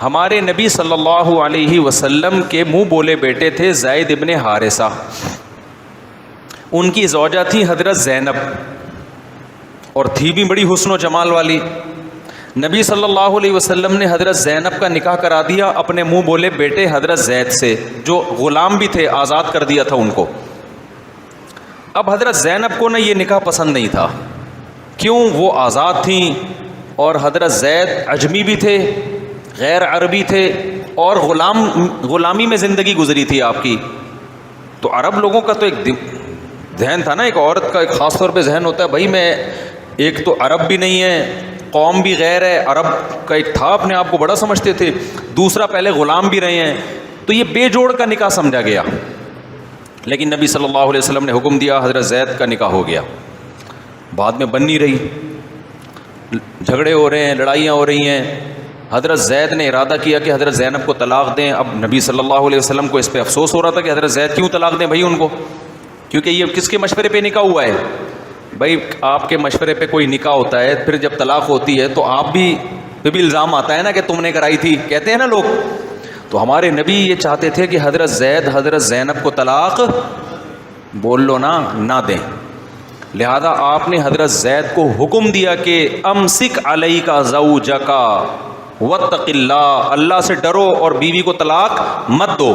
ہمارے نبی صلی اللہ علیہ وسلم کے منہ بولے بیٹے تھے زید ابن حارثہ، ان کی زوجہ تھی حضرت زینب، اور تھی بھی بڑی حسن و جمال والی۔ نبی صلی اللہ علیہ وسلم نے حضرت زینب کا نکاح کرا دیا اپنے منہ بولے بیٹے حضرت زید سے، جو غلام بھی تھے، آزاد کر دیا تھا ان کو۔ اب حضرت زینب کو یہ نکاح پسند نہیں تھا، کیوں؟ وہ آزاد تھیں اور حضرت زید عجمی بھی تھے، غیر عربی تھے، اور غلامی میں زندگی گزری تھی آپ کی۔ تو عرب لوگوں کا تو ایک ذہن تھا نا، ایک عورت کا ایک خاص طور پہ ذہن ہوتا ہے، بھائی میں ایک تو عرب بھی نہیں ہے، قوم بھی غیر ہے، عرب کا ایک تھا، اپنے آپ کو بڑا سمجھتے تھے، دوسرا پہلے غلام بھی رہے ہیں، تو یہ بے جوڑ کا نکاح سمجھا گیا۔ لیکن نبی صلی اللہ علیہ وسلم نے حکم دیا، حضرت زید کا نکاح ہو گیا۔ بعد میں بن نہیں رہی، جھگڑے ہو رہے ہیں، لڑائیاں ہو رہی ہیں۔ حضرت زید نے ارادہ کیا کہ حضرت زینب کو طلاق دیں۔ اب نبی صلی اللہ علیہ وسلم کو اس پہ افسوس ہو رہا تھا کہ حضرت زید کیوں طلاق دیں بھائی ان کو، کیونکہ یہ کس کے مشورے پہ نکاح ہوا ہے؟ بھائی آپ کے مشورے پہ کوئی نکاح ہوتا ہے، پھر جب طلاق ہوتی ہے تو آپ بھی الزام آتا ہے نا کہ تم نے کرائی تھی، کہتے ہیں نا لوگ۔ تو ہمارے نبی یہ چاہتے تھے کہ حضرت زید حضرت زینب کو طلاق بول لو نہ دیں، لہذا آپ نے حضرت زید کو حکم دیا کہ امسک علیک زوجک واتق اللہ، اللہ سے ڈرو اور بیوی کو طلاق مت دو۔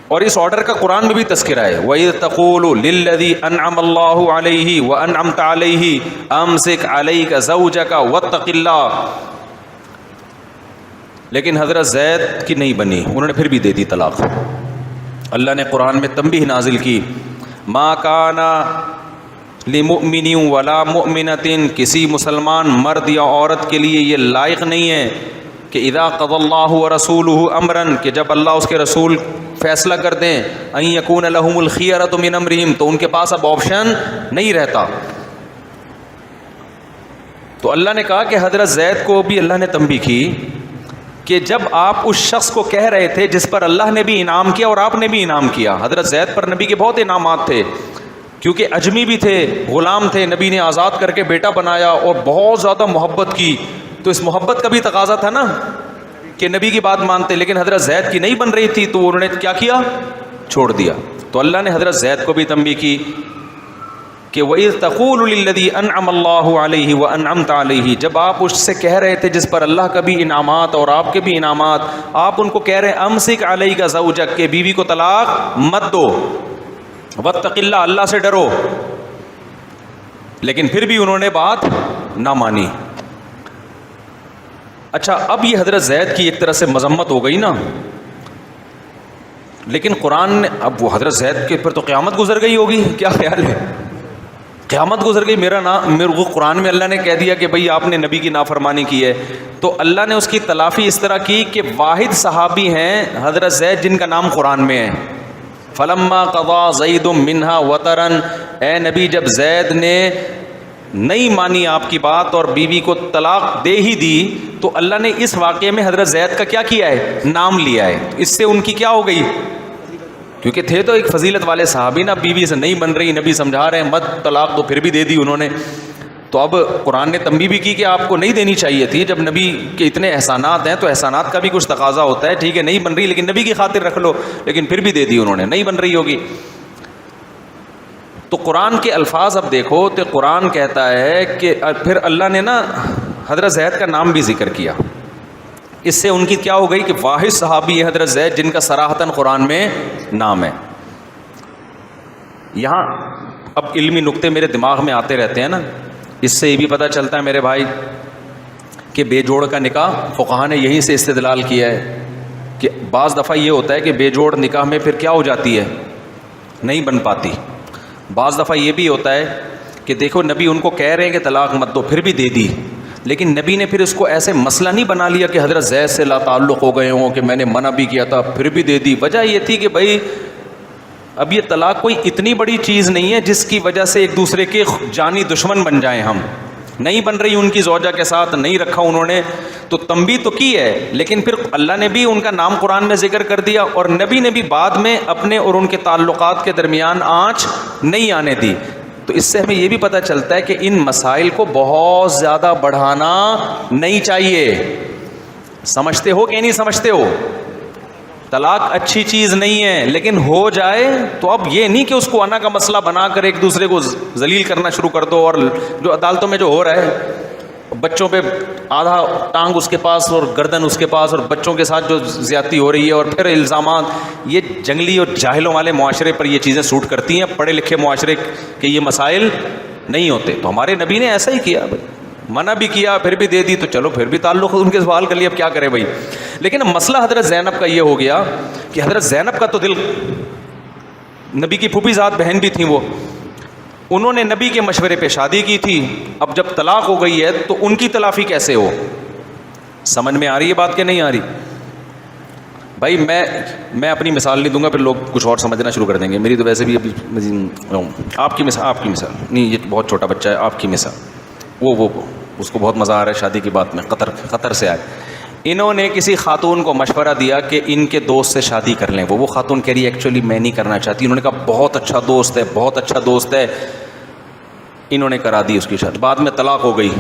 اور اس آرڈر کا قرآن میں بھی تذکرہ ہے، وَإِذْ تَقُولُ لِلَّذِي أَنْعَمَ اللَّهُ عَلَيْهِ وَأَنْعَمْتَ عَلَيْهِ أَمْسِكْ عَلَيْكَ زَوْجَكَ وَاتَّقِ اللَّهِ۔ لیکن حضرت زید کی نہیں بنی، انہوں نے پھر بھی دے دی طلاق۔ اللہ نے قرآن میں تنبیہ نازل کی، مَا كَانَ لِمُؤْمِنٍ وَلَا مُؤْمِنَةٍ، کسی مسلمان مرد یا عورت کے لیے یہ لائق نہیں ہے کہ اذا قضى اللہ ورسولہ امرا، کہ جب اللہ اس کے رسول فیصلہ کر دیں، ان یکون لہم الخیرۃ من امرہم، تو ان کے پاس اب آپشن نہیں رہتا۔ تو اللہ نے کہا کہ حضرت زید کو بھی اللہ نے تنبیہ کی کہ جب آپ اس شخص کو کہہ رہے تھے جس پر اللہ نے بھی انعام کیا اور آپ نے بھی انعام کیا، حضرت زید پر نبی کے بہت انعامات تھے، کیونکہ اجمی بھی تھے، غلام تھے، نبی نے آزاد کر کے بیٹا بنایا اور بہت زیادہ محبت کی، تو اس محبت کا بھی تقاضا تھا نا کہ نبی کی بات مانتے، لیکن حضرت زید کی نہیں بن رہی تھی تو انہوں نے کیا کیا؟ چھوڑ دیا۔ تو اللہ نے حضرت زید کو بھی تنبیہ کی کہ وَإِذْ تَقُولُ لِلَّذِي أَنْعَمَ اللَّهُ عَلَيْهِ وَأَنْعَمْتَ عَلَيْهِ، جب آپ اس سے کہہ رہے تھے جس پر اللہ کا بھی انعامات اور آپ کے بھی انعامات، آپ ان کو کہہ رہے ہیں امسک علیک زوجک، کہ بیوی کو طلاق مت دو، واتق اللہ، اللہ سے ڈرو، لیکن پھر بھی انہوں نے بات نہ مانی۔ اچھا، اب یہ حضرت زید کی ایک طرح سے مذمت ہو گئی نا، لیکن قرآن نے، اب وہ حضرت زید کے پر تو قیامت گزر گئی ہوگی، کیا خیال ہے؟ قیامت گزر گئی، میرے کو قرآن میں اللہ نے کہہ دیا کہ بھئی آپ نے نبی کی نافرمانی کی ہے، تو اللہ نے اس کی تلافی اس طرح کی کہ واحد صحابی ہیں حضرت زید جن کا نام قرآن میں ہے، فلما قضا زید منہا وطرن، اے نبی جب زید نے نہیں مانی آپ کی بات اور بیوی کو طلاق دے ہی دی، تو اللہ نے اس واقعے میں حضرت زید کا کیا کیا ہے؟ نام لیا ہے۔ اس سے ان کی کیا ہو گئی؟ کیونکہ تھے تو ایک فضیلت والے صحابی نا، بیوی سے نہیں بن رہی، نبی سمجھا رہے ہیں مت طلاق، تو پھر بھی دے دی انہوں نے۔ تو اب قرآن نے تنبیہ بھی کی کہ آپ کو نہیں دینی چاہیے تھی، جب نبی کے اتنے احسانات ہیں تو احسانات کا بھی کچھ تقاضا ہوتا ہے، ٹھیک ہے نہیں بن رہی لیکن نبی کی خاطر رکھ لو، لیکن پھر بھی دے دی انہوں نے، نہیں بن رہی ہوگی۔ تو قرآن کے الفاظ اب دیکھو تو قرآن کہتا ہے کہ پھر اللہ نے نا حضرت زید کا نام بھی ذکر کیا، اس سے ان کی کیا ہو گئی کہ واحد صحابی ہے حضرت زید جن کا صراحتاً قرآن میں نام ہے۔ یہاں اب علمی نقطے میرے دماغ میں آتے رہتے ہیں نا، اس سے یہ بھی پتہ چلتا ہے میرے بھائی کہ بے جوڑ کا نکاح فقہا نے یہیں سے استدلال کیا ہے کہ بعض دفعہ یہ ہوتا ہے کہ بے جوڑ نکاح میں پھر کیا ہو جاتی ہے؟ نہیں بن پاتی۔ بعض دفعہ یہ بھی ہوتا ہے کہ دیکھو نبی ان کو کہہ رہے ہیں کہ طلاق مت دو، پھر بھی دے دی، لیکن نبی نے پھر اس کو ایسے مسئلہ نہیں بنا لیا کہ حضرت زید سے لا تعلق ہو گئے ہوں کہ میں نے منع بھی کیا تھا پھر بھی دے دی۔ وجہ یہ تھی کہ بھائی اب یہ طلاق کوئی اتنی بڑی چیز نہیں ہے جس کی وجہ سے ایک دوسرے کے جانی دشمن بن جائیں ہم، نہیں بن رہی ان کی زوجہ کے ساتھ، نہیں رکھا انہوں نے، تو تنبیہ تو کی ہے، لیکن پھر اللہ نے بھی ان کا نام قرآن میں ذکر کر دیا اور نبی نے بھی بعد میں اپنے اور ان کے تعلقات کے درمیان آنچ نہیں آنے دی۔ تو اس سے ہمیں یہ بھی پتہ چلتا ہے کہ ان مسائل کو بہت زیادہ بڑھانا نہیں چاہیے. سمجھتے ہو کہ نہیں سمجھتے ہو؟ طلاق اچھی چیز نہیں ہے، لیکن ہو جائے تو اب یہ نہیں کہ اس کو انا کا مسئلہ بنا کر ایک دوسرے کو ذلیل کرنا شروع کر دو. اور جو عدالتوں میں جو ہو رہا ہے، بچوں پہ آدھا ٹانگ اس کے پاس اور گردن اس کے پاس، اور بچوں کے ساتھ جو زیادتی ہو رہی ہے، اور پھر الزامات، یہ جنگلی اور جاہلوں والے معاشرے پر یہ چیزیں سوٹ کرتی ہیں. پڑھے لکھے معاشرے کے یہ مسائل نہیں ہوتے. تو ہمارے نبی نے ایسا ہی کیا بھائی، منع بھی کیا پھر بھی دے دی، تو چلو پھر بھی تعلق ان کے سوال کر لیا، اب کیا کرے بھائی. لیکن مسئلہ حضرت زینب کا یہ ہو گیا کہ حضرت زینب کا تو دل، نبی کی پھوپھی ذات بہن بھی تھیں وہ، انہوں نے نبی کے مشورے پہ شادی کی تھی. اب جب طلاق ہو گئی ہے تو ان کی تلافی کیسے ہو؟ سمجھ میں آ رہی ہے بات کہ نہیں آ رہی؟ بھائی میں اپنی مثال نہیں دوں گا، پھر لوگ کچھ اور سمجھنا شروع کر دیں گے. میری تو ویسے بھی ابھی آپ کی مثال نہیں، یہ بہت چھوٹا بچہ ہے. آپ کی مثال، وہ اس کو بہت مزہ آ رہا ہے شادی کی بات میں، قطر سے آئے. انہوں نے کسی خاتون کو مشورہ دیا کہ ان کے دوست سے شادی کر لیں. وہ خاتون کہہ رہی ہے ایکچولی میں نہیں کرنا چاہتی. انہوں نے کہا بہت اچھا دوست ہے، بہت اچھا دوست ہے. انہوں نے کرا دی اس کی شادی. بعد میں طلاق ہو گئی.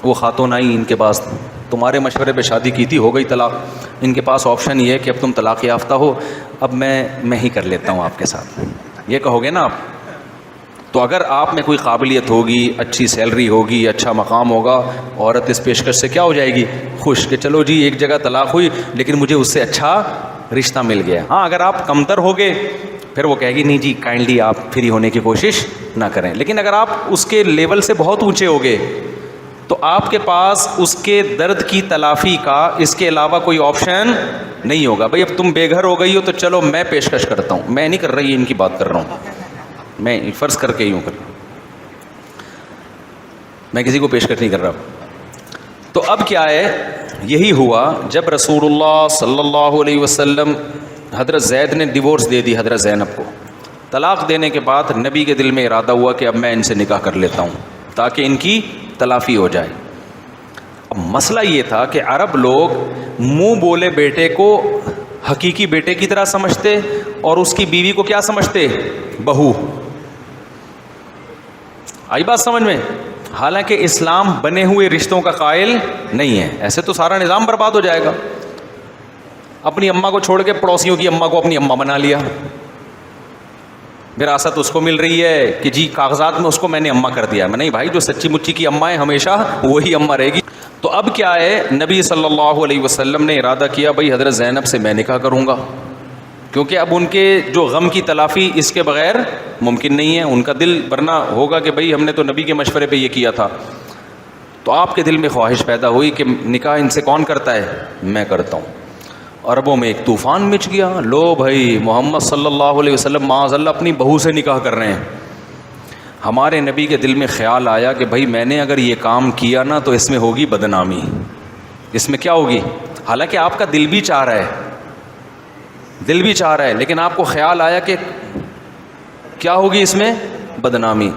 وہ خاتون آئی ان کے پاس، تمہارے مشورے پہ شادی کی تھی، ہو گئی طلاق. ان کے پاس آپشن یہ ہے کہ اب تم طلاق یافتہ ہو، اب میں ہی کر لیتا ہوں آپ کے ساتھ. یہ کہو گے نا آپ؟ تو اگر آپ میں کوئی قابلیت ہوگی، اچھی سیلری ہوگی، اچھا مقام ہوگا، عورت اس پیشکش سے کیا ہو جائے گی؟ خوش، کہ چلو جی ایک جگہ طلاق ہوئی لیکن مجھے اس سے اچھا رشتہ مل گیا. ہاں اگر آپ کمتر ہوگے پھر وہ کہے گی نہیں جی کائنڈلی آپ فری ہونے کی کوشش نہ کریں. لیکن اگر آپ اس کے لیول سے بہت اونچے ہوگے تو آپ کے پاس اس کے درد کی تلافی کا اس کے علاوہ کوئی آپشن نہیں ہوگا. بھائی اب تم بے گھر ہو گئی ہو تو چلو میں پیشکش کرتا ہوں. میں نہیں کر رہی، ان کی بات کر رہا ہوں، میں فرض کر کے یوں کر، میں کسی کو پیشکش نہیں کر رہا. تو اب کیا ہے، یہی ہوا جب رسول اللہ صلی اللہ علیہ وسلم، حضرت زید نے ڈیورس دے دی حضرت زینب کو. طلاق دینے کے بعد نبی کے دل میں ارادہ ہوا کہ اب میں ان سے نکاح کر لیتا ہوں تاکہ ان کی تلافی ہو جائے. اب مسئلہ یہ تھا کہ عرب لوگ منہ بولے بیٹے کو حقیقی بیٹے کی طرح سمجھتے اور اس کی بیوی کو کیا سمجھتے؟ بہو. آئی بات سمجھ میں؟ حالانکہ اسلام بنے ہوئے رشتوں کا قائل نہیں ہے. ایسے تو سارا نظام برباد ہو جائے گا. اپنی اماں کو چھوڑ کے پڑوسیوں کی اماں کو اپنی اماں بنا لیا، وراثت اس کو مل رہی ہے کہ جی کاغذات میں اس کو میں نے اماں کر دیا. میں نہیں بھائی، جو سچی مچی کی اماں ہے ہمیشہ وہی اماں رہے گی. تو اب کیا ہے، نبی صلی اللہ علیہ وسلم نے ارادہ کیا بھائی حضرت زینب سے میں نکاح کروں گا، کیونکہ اب ان کے جو غم کی تلافی اس کے بغیر ممکن نہیں ہے. ان کا دل ورنہ ہوگا کہ بھائی ہم نے تو نبی کے مشورے پہ یہ کیا تھا. تو آپ کے دل میں خواہش پیدا ہوئی کہ نکاح ان سے کون کرتا ہے؟ میں کرتا ہوں. عربوں میں ایک طوفان مچ گیا. لو بھائی محمد صلی اللہ علیہ وسلم معاذ اللہ اپنی بہو سے نکاح کر رہے ہیں. ہمارے نبی کے دل میں خیال آیا کہ بھائی میں نے اگر یہ کام کیا نا تو اس میں ہوگی بدنامی. اس میں کیا ہوگی؟ حالانکہ آپ کا دل بھی چاہ رہا ہے، دل بھی چاہ رہا ہے، لیکن آپ کو خیال آیا کہ کیا ہوگی اس میں؟ بدنامی.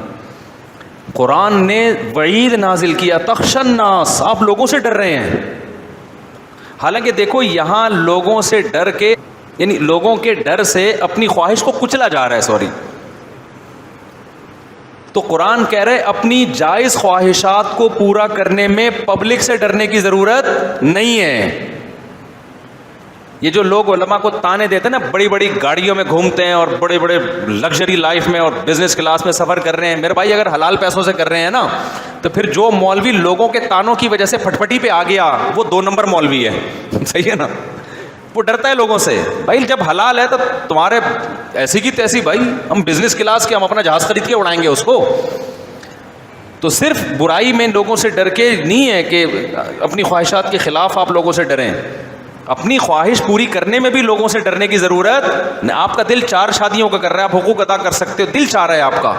قرآن نے وعید نازل کیا، تخشى الناس، آپ لوگوں سے ڈر رہے ہیں. حالانکہ دیکھو یہاں لوگوں سے ڈر کے، یعنی لوگوں کے ڈر سے اپنی خواہش کو کچلا جا رہا ہے، تو قرآن کہہ رہے اپنی جائز خواہشات کو پورا کرنے میں پبلک سے ڈرنے کی ضرورت نہیں ہے. یہ جو لوگ علماء کو تانے دیتے ہیں نا، بڑی بڑی گاڑیوں میں گھومتے ہیں اور بڑے بڑے لگژری لائف میں اور بزنس کلاس میں سفر کر رہے ہیں، میرے بھائی اگر حلال پیسوں سے کر رہے ہیں نا تو پھر جو مولوی لوگوں کے تانوں کی وجہ سے پھٹپٹی پہ آ گیا وہ 2 نمبر مولوی ہے. صحیح ہے نا؟ وہ ڈرتا ہے لوگوں سے. بھائی جب حلال ہے تو تمہارے ایسی کی تیسی، بھائی ہم بزنس کلاس کے، ہم اپنا جہاز خرید کے اڑائیں گے اس کو. تو صرف برائی میں لوگوں سے ڈر کے نہیں ہے کہ اپنی خواہشات کے خلاف آپ لوگوں سے ڈریں. اپنی خواہش پوری کرنے میں بھی لوگوں سے ڈرنے کی ضرورت نہیں. آپ کا دل 4 شادیوں کا کر رہا ہے، آپ حقوق ادا کر سکتے ہو، دل چاہ رہا ہے آپ کا،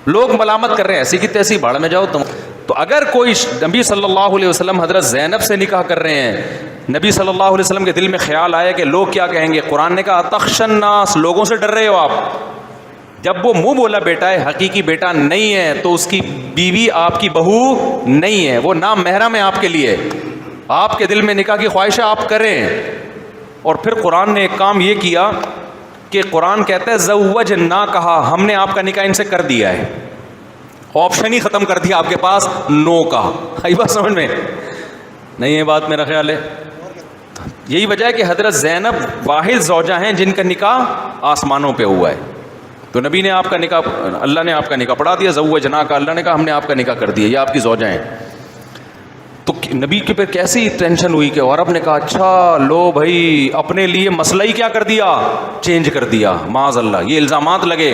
لوگ ملامت کر رہے ہیں ایسی کی تیسی، بھاڑ میں جاؤ تم. تو اگر کوئی نبی صلی اللہ علیہ وسلم حضرت زینب سے نکاح کر رہے ہیں، نبی صلی اللہ علیہ وسلم کے دل میں خیال آیا کہ لوگ کیا کہیں گے. قرآن نے کہا تخشى الناس، لوگوں سے ڈر رہے ہو آپ. جب وہ منہ بولا بیٹا ہے، حقیقی بیٹا نہیں ہے، تو اس کی بیوی آپ کی بہو نہیں ہے، وہ نام محرم ہے آپ کے لیے. آپ کے دل میں نکاح کی خواہش ہے، آپ کریں. اور پھر قرآن نے ایک کام یہ کیا کہ قرآن کہتا ہے زوجنا کہا، ہم نے آپ کا نکاح ان سے کر دیا ہے، آپشن ہی ختم کر دیا آپ کے پاس نو کا. آئی بات سمجھ میں؟ نہیں ہے بات میرا خیال ہے. یہی وجہ ہے کہ حضرت زینب واحد زوجہ ہیں جن کا نکاح آسمانوں پہ ہوا ہے. تو نبی نے آپ کا نکاح، اللہ نے آپ کا نکاح پڑھا دیا، زوجنا کا، اللہ نے کہا ہم نے آپ کا نکاح کر دیا، یہ آپ کی زوجہ ہیں. تو نبی کے پہ کیسی ٹینشن ہوئی کہ عرب نے کہا اچھا لو بھائی اپنے لیے مسئلہ ہی کیا کر دیا، چینج کر دیا، معاذ اللہ، یہ الزامات لگے.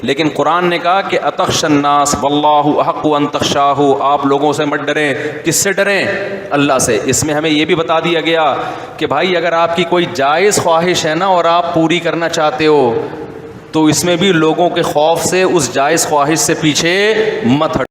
لیکن قرآن نے کہا کہ اتخشى الناس واللہ احق ان تخشاہ، آپ لوگوں سے مت ڈریں. کس سے ڈریں؟ اللہ سے. اس میں ہمیں یہ بھی بتا دیا گیا کہ بھائی اگر آپ کی کوئی جائز خواہش ہے نا اور آپ پوری کرنا چاہتے ہو تو اس میں بھی لوگوں کے خوف سے اس جائز خواہش سے پیچھے مت ہٹ.